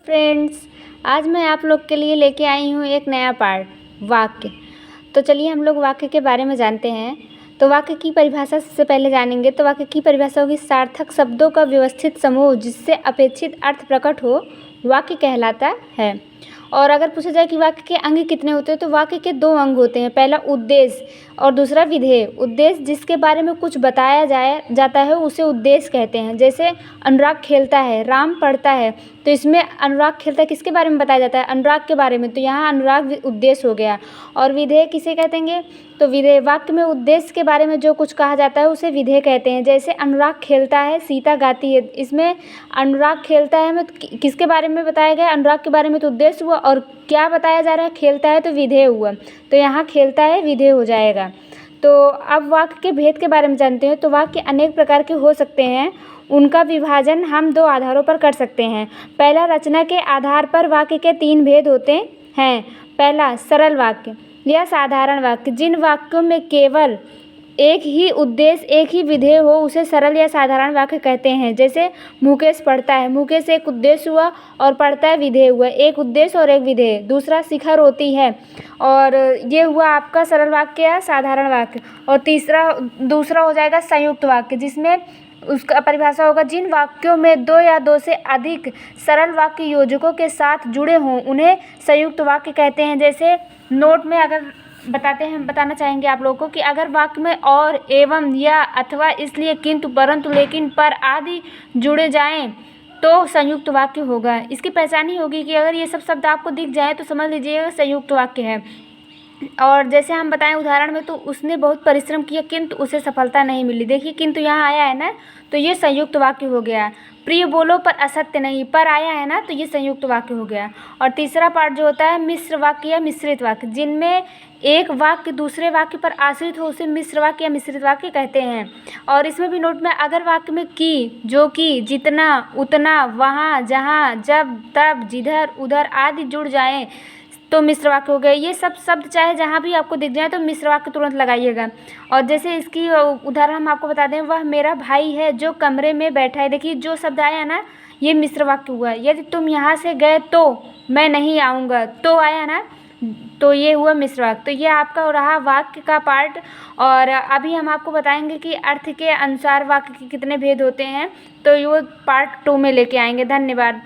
Friends, आज मैं आप लोग के लिए लेके आई हूँ एक नया पार्ट वाक्य। तो चलिए हम लोग वाक्य के बारे में जानते हैं। तो वाक्य की परिभाषा सबसे पहले जानेंगे। तो वाक्य की परिभाषा होगी सार्थक शब्दों का व्यवस्थित समूह जिससे अपेक्षित अर्थ प्रकट हो, वाक्य कहलाता है। और अगर पूछा जाए कि वाक्य के अंग कितने होते हैं, तो वाक्य के 2 अंग होते हैं। पहला उद्देश्य और दूसरा विधेय। उद्देश्य जिसके बारे में कुछ बताया जाता है उसे उद्देश्य कहते हैं। जैसे अनुराग खेलता है, राम पढ़ता है, तो इसमें अनुराग खेलता है किसके बारे में बताया जाता है? अनुराग के बारे में। तो यहाँ अनुराग उद्देश्य हो गया। और विधेय किसे कहते हैं? तो विधेय वाक्य में उद्देश्य के बारे में जो कुछ कहा जाता है उसे विधेय कहते हैं। जैसे अनुराग खेलता है, सीता गाती है, इसमें अनुराग खेलता है में किसके बारे में बताया गया? अनुराग के बारे में तो उद्देश्य हुआ, और क्या बताया जा रहा है? खेलता है, तो विधेय हुआ। तो यहाँ खेलता है विधेय हो जाएगा। तो अब वाक्य के भेद के बारे में जानते हैं। तो वाक्य अनेक प्रकार के हो सकते हैं। उनका विभाजन हम 2 आधारों पर कर सकते हैं। पहला, रचना के आधार पर वाक्य के 3 भेद होते हैं। पहला, सरल वाक्य या साधारण वाक्य। जिन वाक्यों में केवल एक ही उद्देश्य, एक ही विधेय हो उसे सरल या साधारण वाक्य कहते हैं। जैसे मुकेश पढ़ता है, मुकेश एक उद्देश्य हुआ और पढ़ता है विधेय हुआ। एक उद्देश्य और एक विधेय। दूसरा, शिखा रोती है, और ये हुआ आपका सरल वाक्य या साधारण वाक्य। और दूसरा हो जाएगा संयुक्त वाक्य, जिसमें उसका परिभाषा होगा जिन वाक्यों में 2 या 2 से अधिक सरल वाक्य योजकों के साथ जुड़े हों उन्हें संयुक्त वाक्य कहते हैं। जैसे नोट में अगर बताना चाहेंगे आप लोगों को कि अगर वाक्य में और, एवं, या, अथवा, इसलिए, किंतु, परंतु, लेकिन, पर आदि जुड़े जाएं तो संयुक्त वाक्य होगा। इसकी पहचान ही होगी कि अगर ये सब शब्द आपको दिख जाए तो समझ लीजिएगा संयुक्त वाक्य है। और जैसे हम बताएं उदाहरण में, तो उसने बहुत परिश्रम किया किंतु उसे सफलता नहीं मिली। देखिए किंतु यहाँ आया है ना, तो ये संयुक्त वाक्य हो गया। प्रिय बोलो पर असत्य नहीं, पर आया है ना, तो ये संयुक्त वाक्य हो गया। और तीसरा पार्ट जो होता है मिश्र वाक्य या मिश्रित वाक्य, जिनमें एक वाक्य दूसरे वाक्य पर आश्रित हो उसे मिश्र वाक्य या मिश्रित वाक्य कहते हैं। और इसमें भी नोट में अगर वाक्य में की, जो कि, जितना, उतना, वहाँ, जहाँ, जब, तब, जिधर, उधर आदि जुड़ जाएं तो मिश्र वाक्य हो गए। ये सब शब्द चाहे जहाँ भी आपको दिख जाए तो मिश्र वाक्य तुरंत लगाइएगा। और जैसे इसकी उदाहरण हम आपको बता दें, वह मेरा भाई है जो कमरे में बैठा है। देखिए जो शब्द आया ना, ये मिश्र वाक्य हुआ। यदि तुम यहाँ से गए तो मैं नहीं आऊँगा, तो आया ना, तो ये हुआ मिश्र वाक्य। तो ये आपका रहा वाक्य का पार्ट। और अभी हम आपको बताएंगे कि अर्थ के अनुसार वाक्य के कितने भेद होते हैं। तो ये पार्ट 2 में लेके आएंगे। धन्यवाद।